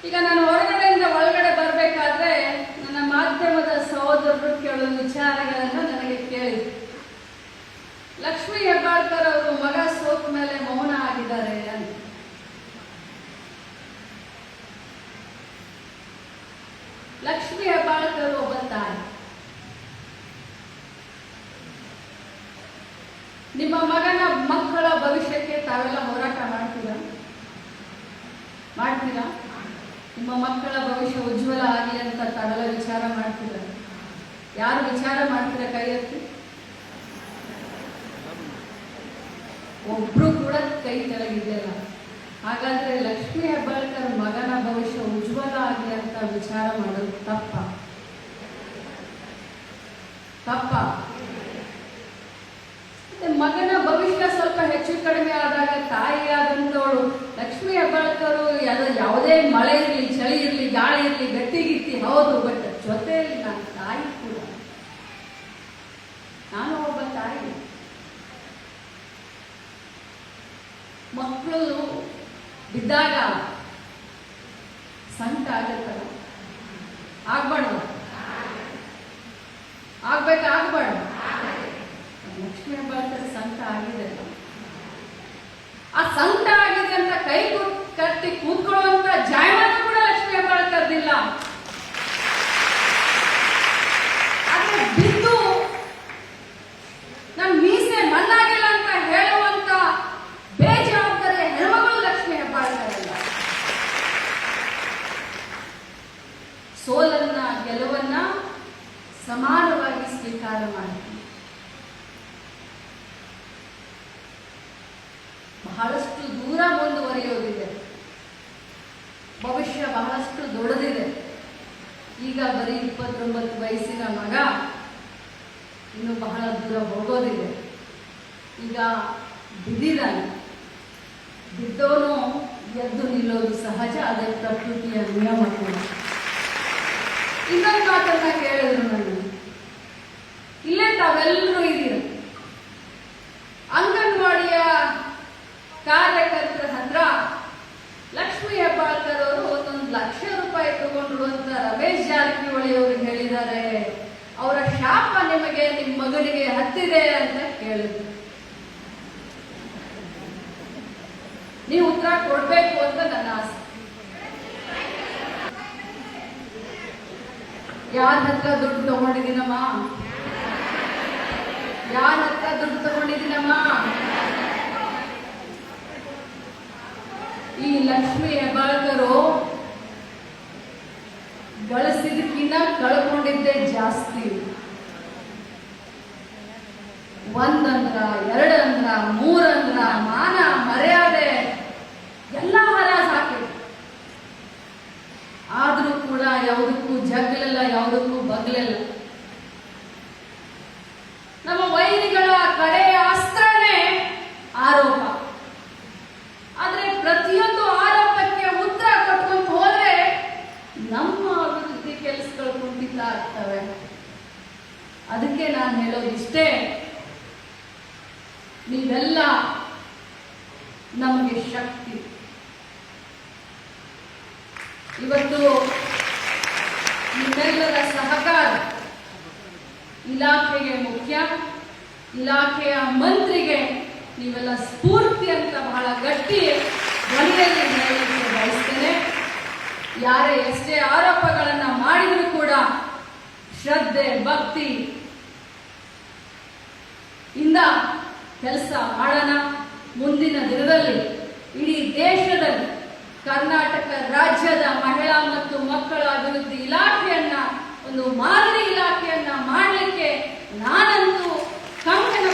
ಈಗ ನಾನು ಹೊರಗಡೆಯಿಂದ ಒಳಗಡೆ ಬರಬೇಕಾದ್ರೆ ನನ್ನ ಮಾಧ್ಯಮದ ಸಹೋದರರು ಕೆಲವು ವಿಚಾರಗಳನ್ನು ನನಗೆ ಕೇಳಿದ್ರು. ಲಕ್ಷ್ಮೀ ಹೆಬ್ಬಾಳ್ಕರ್ ಅವರು ಮಗ ಸೋತ ಮೇಲೆ ಮೌನ ಆಗಿದ್ದಾರೆ ಅಂತ. ಲಕ್ಷ್ಮೀ ಹೆಬ್ಬಾಳ್ಕರ್ ಒಬ್ಬ ತಾಯಿ. ನಿಮ್ಮ ಮಗನ ಮಕ್ಕಳ ಭವಿಷ್ಯಕ್ಕೆ ತಾವೆಲ್ಲ ಹೋರಾಟ ಮಾಡ್ತೀರಾ? ನಿಮ್ಮ ಮಕ್ಕಳ ಭವಿಷ್ಯ ಉಜ್ವಲ ಆಗಲಿ ಅಂತ ತಾವೆಲ್ಲ ವಿಚಾರ ಮಾಡ್ತೀರ? ಯಾರು ವಿಚಾರ ಮಾಡ್ತೀರ? ಕೈ ಎತ್ತಿ. ಒಬ್ರು ಕೂಡ ಕೈ ಕೆಳಗಿದೆಯಲ್ಲ. ಹಾಗಾದ್ರೆ ಲಕ್ಷ್ಮೀ ಹೆಬ್ಬಾಳ್ಕರ್ ಮಗನ ಭವಿಷ್ಯ ಉಜ್ವಲ ಆಗಲಿ ಅಂತ ವಿಚಾರ ಮಾಡೋದು ತಪ್ಪ? ಮಗನ ಭವಿಷ್ಯ ಸ್ವಲ್ಪ ಹೆಚ್ಚು ಕಡಿಮೆ ಆದಾಗ ತಾಯಿಯಾದಂಥವಳು ಲಕ್ಷ್ಮೀ ಹೆಬ್ಬಾಳ್ಕರು ಯಾವುದೇ ಮಳೆ ಇರಲಿ, ಚಳಿ ಇರಲಿ, ಗಾಳಿ ಇರಲಿ, ಗಟ್ಟಿಗಿತ್ತಿ ಹೌದು, ಬಟ್ ಜೊತೆಯಲ್ಲಿ ನಾನು ತಾಯಿ ಕೂಡ. ನಾನು ಒಬ್ಬ ತಾಯಿ. ಮಕ್ಕಳು ಬಿದ್ದಾಗ ಸಂಕಟ ಆಗತ್ತಲ್ಲ, ಆಗ್ಬಾರ್ದು? ಆಗ್ಬಾರ್ದು? ಲಕ್ಷ್ಮೀ ಹೆಬ್ಬಾಳ್ಕರ್ ಸಂಕಟ ಆಗಿದೆ. ಆ ಸಂಕಟ ಆಗಿದೆ ಅಂತ ಕೈ ಕಟ್ಟಿ ಕೂತ್ಕೊಳ್ಳುವಂತ ಜಾಯಮಾನ ಕೂಡ ಲಕ್ಷ್ಮೀ ಹೆಬ್ಬಾಳ್ಕರ್ದಿಲ್ಲ. ಆದ್ರೆ ಬಿದ್ದು ನನ್ನ ಮೀಸೆ ಮಣ್ಣಾಗಿಲ್ಲ ಅಂತ ಹೇಳುವಂತ ಬೇಜವಾಬ್ದಾರಿಯ ಹೆಣ್ಮಗಳು ಲಕ್ಷ್ಮೀ ಹೆಬ್ಬಾಳ್ಕರ್ ಅಲ್ಲ. ಸೋಲನ್ನ ಗೆಲುವನ್ನ ಸಮಾನವಾಗಿ ಸ್ವೀಕಾರ ಮಾಡ್ತೀನಿ. ಬಹಳಷ್ಟು ದೂರ ಮುಂದುವರಿಯೋದಿದೆ. ಭವಿಷ್ಯ ಬಹಳಷ್ಟು ದೊಡ್ಡದಿದೆ. ಈಗ ಬರೀ 29 ವಯಸ್ಸಿನ ಮಗ, ಇನ್ನು ಬಹಳ ದೂರ ಹೋಗೋದಿದೆ. ಈಗ ಬಿದ್ದಿದ್ದಾನೆ. ಬಿದ್ದೋನು ಎದ್ದು ನಿಲ್ಲೋದು ಸಹಜ, ಅದೇ ಪ್ರಕೃತಿಯ ನಿಯಮ ಕೂಡ. ಇನ್ನೊಂದು ಮಾತನ್ನ ಕೇಳಿದ್ರು ನಾನು. ಇಲ್ಲೇ ತಾವೆಲ್ಲರೂ ಇದ್ದೀರ. ಅಂಗನವಾಡಿಯ ಕಾರ್ಯಕರ್ತರ ಹತ್ರ ಲಕ್ಷ್ಮೀ ಹೆಬ್ಬಾಳ್ಕರ್ ಅವರು 1 ಲಕ್ಷ ರೂಪಾಯಿ ತಗೊಂಡ್ರು ಅಂತ ರಮೇಶ್ ಜಾರಕಿಹೊಳಿ ಅವರು ಹೇಳಿದ್ದಾರೆ. ಅವರ ಶಾಪ ನಿಮಗೆ, ನಿಮ್ಮ ಮಗನಿಗೆ ಹತ್ತಿದೆ ಅಂತ ಕೇಳಿದ್ರು. ನೀವು ಉತ್ತರ ಕೊಡ್ಬೇಕು ಅಂತ ನನ್ನ ಆಸೆ. ಯಾರ ಹತ್ರ ದುಡ್ಡು ತಗೊಂಡಿದ್ದೀನಮ್ಮ? ಈ ಲಕ್ಷ್ಮೀ ಹೆಬ್ಬಾಳ್ಕರು ಗಳಿಸಿದಕ್ಕಿಂತ ಕಳ್ಕೊಂಡಿದ್ದೇ ಜಾಸ್ತಿ. 1 ಅಂದ್ರ, 2 ಅಂದ್ರ, 3 ಅಂದ್ರ, ಮಾನ ಮರ್ಯಾದೆ ಎಲ್ಲ ಹರಾಜ್ ಹಾಕಿದ್ರು. ಆದ್ರೂ ಕೂಡ ಯಾವುದಕ್ಕೂ ಜಗ್ಲಿಲ್ಲ, ಯಾವುದಕ್ಕೂ ಬಗ್ಲಿಲ್ಲ. ನಮ್ಮ ವೈರಿಗಳ ಕಡೆಯ ಅಸ್ತ್ರನೇ ಆರೋಪ. ಆದ್ರೆ ಪ್ರತಿಯೊಂದು ಆರೋಪಕ್ಕೆ ಉತ್ತರ ಕೊಟ್ಕೊಂಡು ಹೋದ್ರೆ ನಮ್ಮ ಅಭಿವೃದ್ಧಿ ಕೆಲಸಗಳು ಕುಂಠಿತ ಆಗ್ತವೆ. ಅದಕ್ಕೆ ನಾನು ಹೇಳೋದಿಷ್ಟೇ, ನೀವೆಲ್ಲ ನಮಗೆ ಶಕ್ತಿ. ಇವತ್ತು ನಿಮ್ಮೆಲ್ಲರ ಸಹಕಾರ ಇಲಾಖೆಗೆ ಮುಖ್ಯ. ಇಲಾಖೆಯ ಮಂತ್ರಿಗೆ ನೀವೆಲ್ಲ ಸ್ಫೂರ್ತಿ ಅಂತ ಬಹಳ ಗಟ್ಟಿ ಧ್ವನಿಯಲ್ಲಿ ಹೇಳಲಿಕ್ಕೆ ಬಯಸ್ತೇನೆ. ಯಾರೇ ಎಷ್ಟೇ ಆರೋಪಗಳನ್ನ ಮಾಡಿದ್ರು ಕೂಡ ಶ್ರದ್ಧೆ, ಭಕ್ತಿ ಇಂದ ಕೆಲಸ ಮಾಡೋಣ. ಮುಂದಿನ ದಿನದಲ್ಲಿ ಇಡೀ ದೇಶದಲ್ಲಿ ಕರ್ನಾಟಕ ರಾಜ್ಯದ ಮಹಿಳಾ ಮತ್ತು ಮಕ್ಕಳ ಅಭಿವೃದ್ಧಿ ಇಲಾಖೆಯನ್ನ ಒಂದು ಮಾದರಿ ಇಲಾಖೆಯನ್ನ ಮಾಡಲಿಕ್ಕೆ ನಾನಂತೂ ಕಂಕಣ